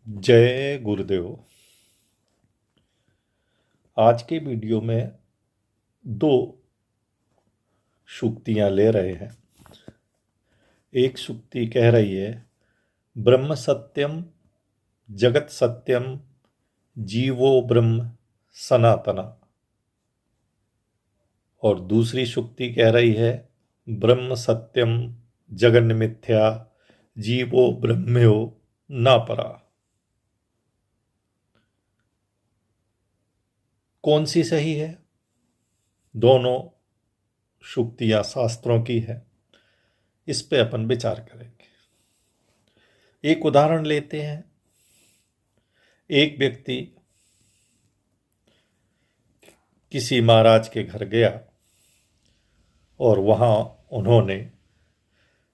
जय गुरुदेव। आज के वीडियो में दो सूक्तियां ले रहे हैं। एक सूक्ति कह रही है ब्रह्म सत्यम जगत सत्यम जीवो ब्रह्म सनातना, और दूसरी सूक्ति कह रही है ब्रह्म सत्यम जगन मिथ्या जीवो ब्रह्म्यो न परा। कौन सी सही है? दोनों सूक्तियां शास्त्रों की है, इस पे अपन विचार करेंगे। एक उदाहरण लेते हैं। एक व्यक्ति किसी महाराज के घर गया और वहां उन्होंने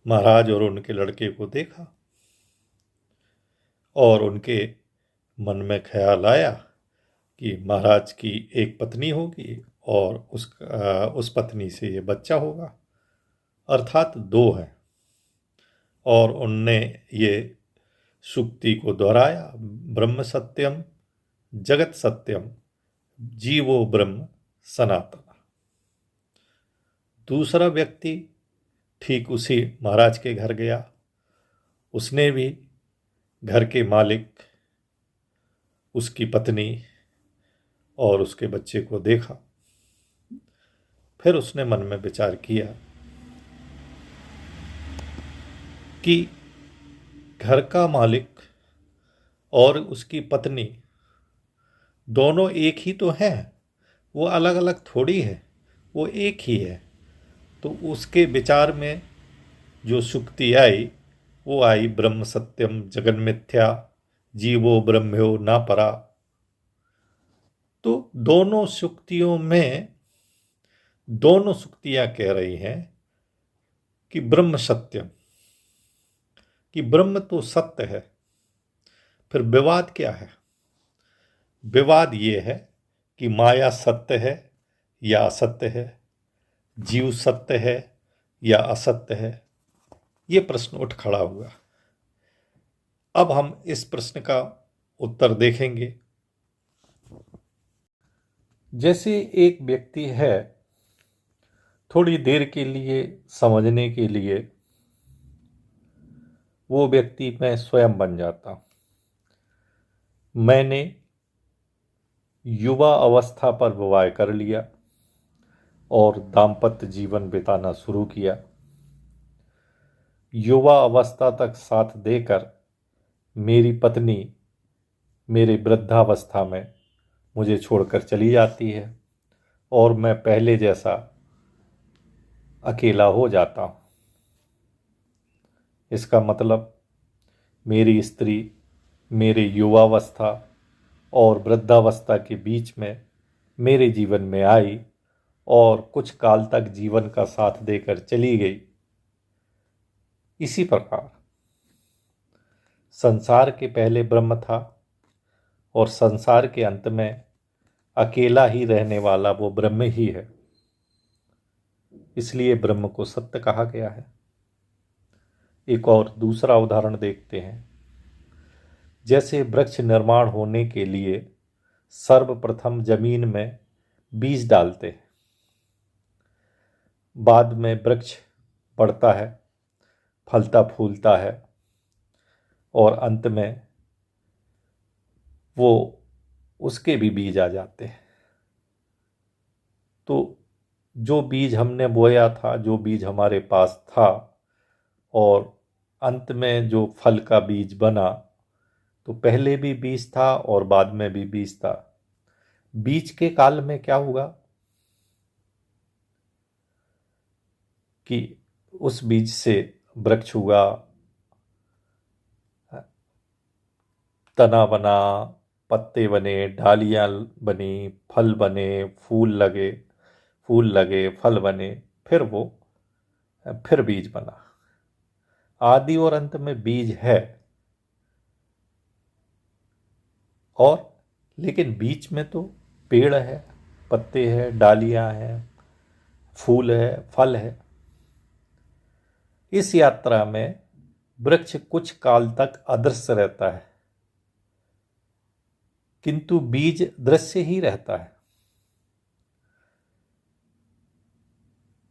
महाराज और उनके लड़के को देखा और उनके मन में ख्याल आया कि महाराज की एक पत्नी होगी और उस पत्नी से ये बच्चा होगा, अर्थात दो हैं। और उनने ये सूक्ति को दोहराया ब्रह्म सत्यम जगत सत्यम जीवो ब्रह्म सनातन। दूसरा व्यक्ति ठीक उसी महाराज के घर गया। उसने भी घर के मालिक, उसकी पत्नी और उसके बच्चे को देखा। फिर उसने मन में विचार किया कि घर का मालिक और उसकी पत्नी दोनों एक ही तो हैं, वो अलग अलग थोड़ी है, वो एक ही है। तो उसके विचार में जो सूक्ति आई वो आई ब्रह्म सत्यम जगन मिथ्या जीवो ब्रह्म्यो न परा। तो दोनों सूक्तियां कह रही हैं कि ब्रह्म सत्यम, कि ब्रह्म तो सत्य है। फिर विवाद क्या है? विवाद ये है कि माया सत्य है या असत्य है, जीव सत्य है या असत्य है। ये प्रश्न उठ खड़ा हुआ। अब हम इस प्रश्न का उत्तर देखेंगे। जैसे एक व्यक्ति है, थोड़ी देर के लिए समझने के लिए वो व्यक्ति मैं स्वयं बन जाता। मैंने युवा अवस्था पर विवाह कर लिया और दाम्पत्य जीवन बिताना शुरू किया। युवा अवस्था तक साथ देकर मेरी पत्नी मेरी वृद्धावस्था में मुझे छोड़कर चली जाती है और मैं पहले जैसा अकेला हो जाता हूँ। इसका मतलब मेरी स्त्री मेरे युवावस्था और वृद्धावस्था के बीच में मेरे जीवन में आई और कुछ काल तक जीवन का साथ देकर चली गई। इसी प्रकार संसार के पहले ब्रह्म था और संसार के अंत में अकेला ही रहने वाला वो ब्रह्म ही है। इसलिए ब्रह्म को सत्य कहा गया है। एक और दूसरा उदाहरण देखते हैं। जैसे वृक्ष निर्माण होने के लिए सर्वप्रथम जमीन में बीज डालते हैं, बाद में वृक्ष बढ़ता है, फलता फूलता है और अंत में वो उसके भी बीज आ जाते हैं। तो जो बीज हमने बोया था, जो बीज हमारे पास था और अंत में जो फल का बीज बना, तो पहले भी बीज था और बाद में भी बीज था। बीज के काल में क्या हुआ कि उस बीज से वृक्ष हुआ, तना बना, पत्ते बने, डालियां बनी, फल बने, फूल लगे, फल बने, फिर बीज बना। आदि और अंत में बीज है, और लेकिन बीच में तो पेड़ है, पत्ते हैं, डालियां हैं, फूल है, फल है। इस यात्रा में वृक्ष कुछ काल तक अदृश्य रहता है किंतु बीज दृश्य ही रहता है।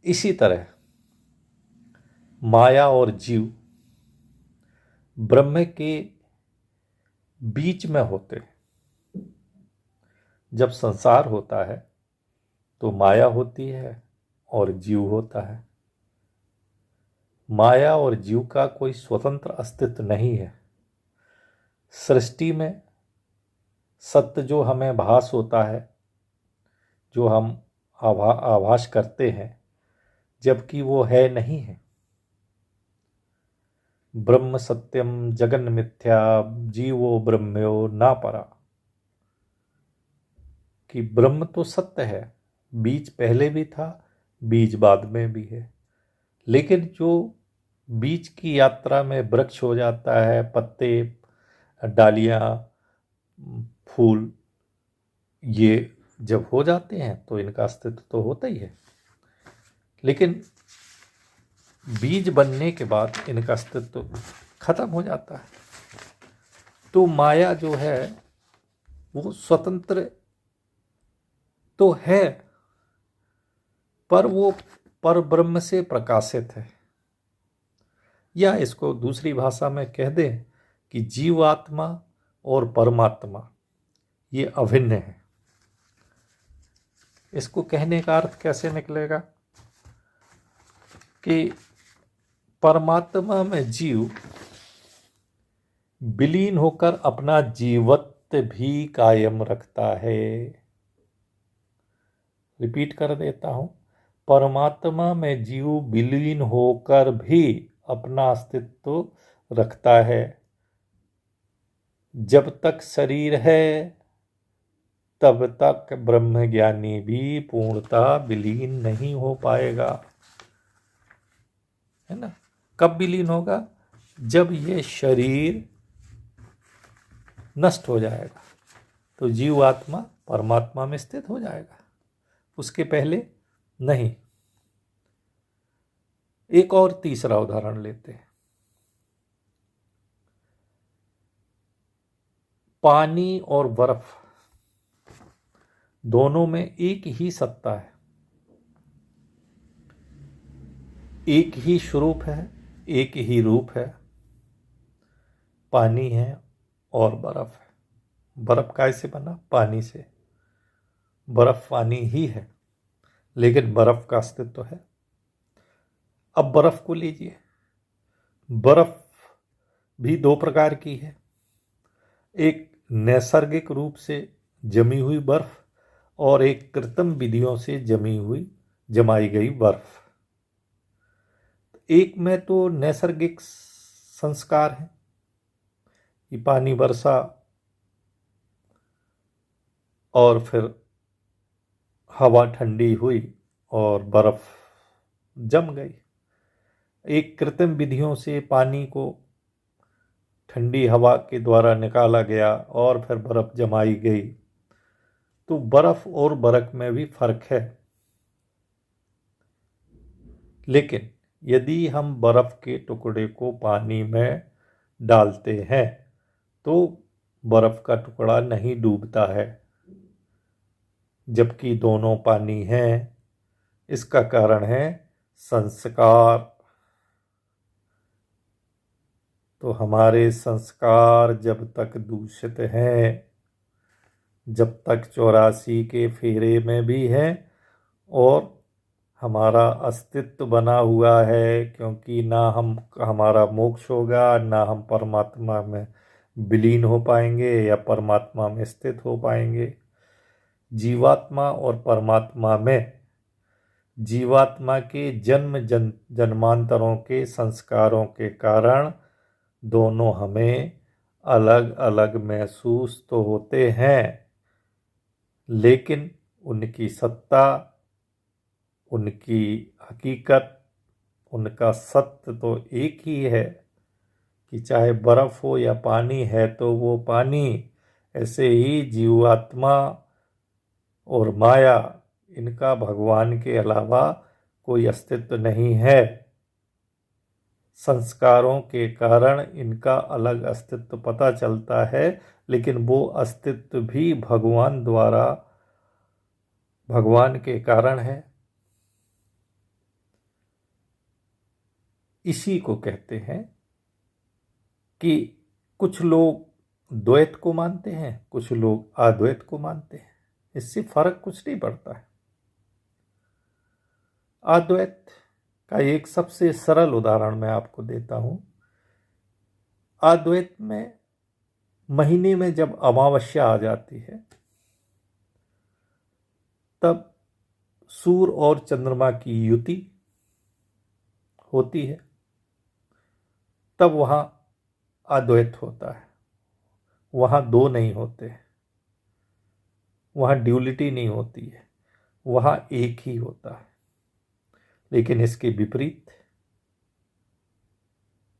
इसी तरह माया और जीव ब्रह्म के बीच में होते हैं। जब संसार होता है तो माया होती है और जीव होता है। माया और जीव का कोई स्वतंत्र अस्तित्व नहीं है। सृष्टि में सत्य जो हमें भास होता है, जो हम आभास करते हैं, जबकि वो है नहीं है। ब्रह्म सत्यम जगन मिथ्या जीवो ब्रह्म्यो ना परा, कि ब्रह्म तो सत्य है, बीज पहले भी था, बीज बाद में भी है। लेकिन जो बीज की यात्रा में वृक्ष हो जाता है, पत्ते, डालियां, फूल, ये जब हो जाते हैं तो इनका अस्तित्व तो होता ही है। लेकिन बीज बनने के बाद इनका अस्तित्व खत्म हो जाता है। तो माया जो है वो स्वतंत्र तो है, पर वो पर ब्रह्म से प्रकाशित है। या इसको दूसरी भाषा में कह दें कि जीवात्मा और परमात्मा ये अभिन्न है। इसको कहने का अर्थ कैसे निकलेगा कि परमात्मा में जीव विलीन होकर अपना जीवत्व भी कायम रखता है। रिपीट कर देता हूं, परमात्मा में जीव विलीन होकर भी अपना अस्तित्व रखता है। जब तक शरीर है तब तक ब्रह्मज्ञानी भी पूर्णतः विलीन नहीं हो पाएगा, है ना। कब विलीन होगा? जब ये शरीर नष्ट हो जाएगा तो जीवात्मा परमात्मा में स्थित हो जाएगा, उसके पहले नहीं। एक और तीसरा उदाहरण लेते हैं। पानी और बर्फ दोनों में एक ही सत्ता है, एक ही स्वरूप है, एक ही रूप है। पानी है और बर्फ है। बर्फ कैसे बना? पानी से। बर्फ पानी ही है, लेकिन बर्फ का अस्तित्व है। अब बर्फ को लीजिए। बर्फ भी दो प्रकार की है, एक नैसर्गिक रूप से जमी हुई बर्फ और एक कृत्रिम विधियों से जमाई गई बर्फ। एक में तो नैसर्गिक संस्कार है कि पानी बरसा और फिर हवा ठंडी हुई और बर्फ जम गई। एक कृत्रिम विधियों से पानी को ठंडी हवा के द्वारा निकाला गया और फिर बर्फ जमाई गई। तो बर्फ और बर्फ में भी फर्क है। लेकिन यदि हम बर्फ के टुकड़े को पानी में डालते हैं तो बर्फ का टुकड़ा नहीं डूबता है, जबकि दोनों पानी हैं। इसका कारण है संस्कार। तो हमारे संस्कार जब तक दूषित हैं, जब तक 84 के फेरे में भी हैं और हमारा अस्तित्व बना हुआ है, क्योंकि ना हमारा मोक्ष होगा, ना हम परमात्मा में विलीन हो पाएंगे या परमात्मा में स्थित हो पाएंगे। जीवात्मा और परमात्मा में जीवात्मा के जन्मांतरों के संस्कारों के कारण दोनों हमें अलग अलग महसूस तो होते हैं, लेकिन उनकी सत्ता, उनकी हकीकत, उनका सत्य तो एक ही है। कि चाहे बर्फ हो या पानी है तो वो पानी। ऐसे ही जीवात्मा और माया, इनका भगवान के अलावा कोई अस्तित्व नहीं है। संस्कारों के कारण इनका अलग अस्तित्व पता चलता है, लेकिन वो अस्तित्व भी भगवान द्वारा, भगवान के कारण है। इसी को कहते हैं कि कुछ लोग द्वैत को मानते हैं, कुछ लोग अद्वैत को मानते हैं। इससे फर्क कुछ नहीं पड़ता है। अद्वैत का एक सबसे सरल उदाहरण मैं आपको देता हूं। अद्वैत में महीने में जब अमावस्या आ जाती है, तब सूर्य और चंद्रमा की युति होती है, तब वहां अद्वैत होता है। वहां दो नहीं होते, वहां ड्यूलिटी नहीं होती है, वहां एक ही होता है। लेकिन इसके विपरीत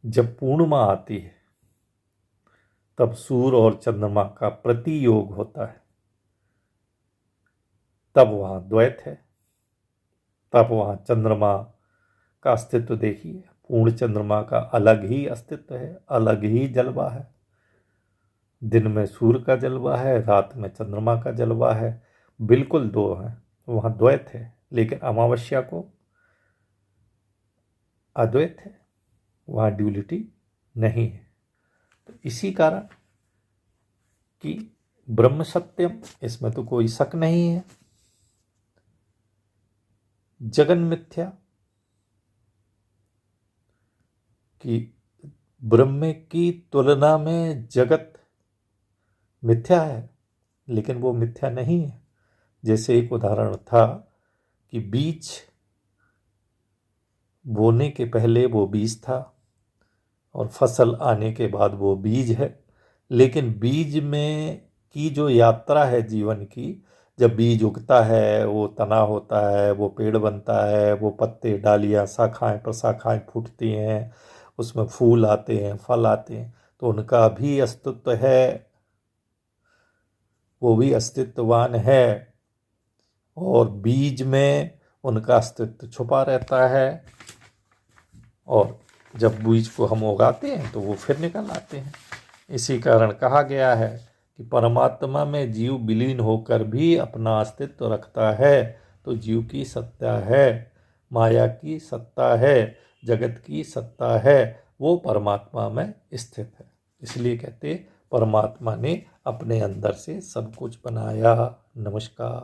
जब पूर्णिमा आती है, तब सूर्य और चंद्रमा का प्रतियोग होता है, तब वहां द्वैत है। तब वहां चंद्रमा का अस्तित्व देखिए, पूर्ण चंद्रमा का अलग ही अस्तित्व है, अलग ही जलवा है। दिन में सूर्य का जलवा है, रात में चंद्रमा का जलवा है, बिल्कुल दो है, वहां द्वैत है। लेकिन अमावस्या को अद्वैत है, वहां ड्यूलिटी नहीं है। तो इसी कारण कि ब्रह्म सत्यम, इसमें तो कोई शक नहीं है। जगन मिथ्या, कि ब्रह्म की तुलना में जगत मिथ्या है, लेकिन वो मिथ्या नहीं है। जैसे एक उदाहरण था कि बीज बोने के पहले वो बीज था और फसल आने के बाद वो बीज है। लेकिन बीज में की जो यात्रा है जीवन की, जब बीज उगता है, वो तना होता है, वो पेड़ बनता है, वो पत्ते, डालियाँ, शाखाएं, प्रशाखाएं फूटती हैं, उसमें फूल आते हैं, फल आते हैं, तो उनका भी अस्तित्व है, वो भी अस्तित्ववान है। और बीज में उनका अस्तित्व छुपा रहता है, और जब बीज को हम उगाते हैं तो वो फिर निकल आते हैं। इसी कारण कहा गया है कि परमात्मा में जीव विलीन होकर भी अपना अस्तित्व रखता है, तो जीव की सत्ता है, माया की सत्ता है, जगत की सत्ता है, वो परमात्मा में स्थित है। इसलिए कहते परमात्मा ने अपने अंदर से सब कुछ बनाया। नमस्कार।